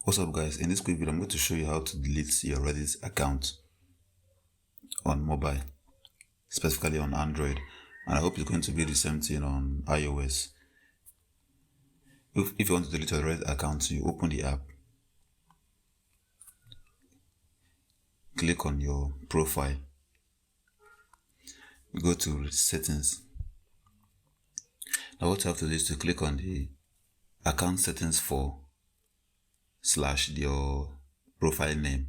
What's up guys, in this quick video I'm going to show you how to delete your Reddit account on mobile, specifically on Android, and I hope it's going to be the same thing on iOS. If you want to delete your Reddit account, you open the app, click on your profile, you go to settings. Now what you have to do is to click on the account settings for / your profile name.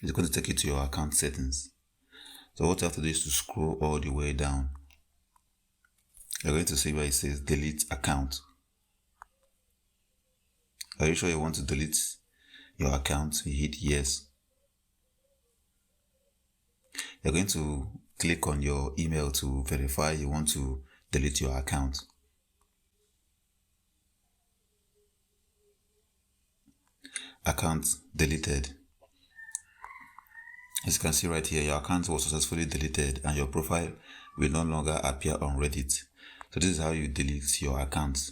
It's going to take you to your account settings. So what you have to do is to scroll all the way down. You're going to see where it says delete account. Are you sure you want to delete your account? You hit yes. You're going to click on your email to verify you want to delete your account. Account deleted. As you can see right here, your account was successfully deleted and your profile will no longer appear on Reddit. So this is how you delete your account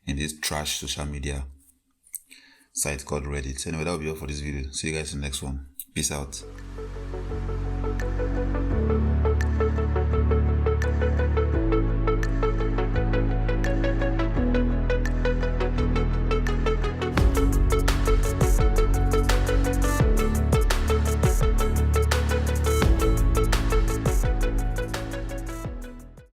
in this trash social media site called Reddit. Anyway, that will be all for this video. See you guys in the next one. Peace out.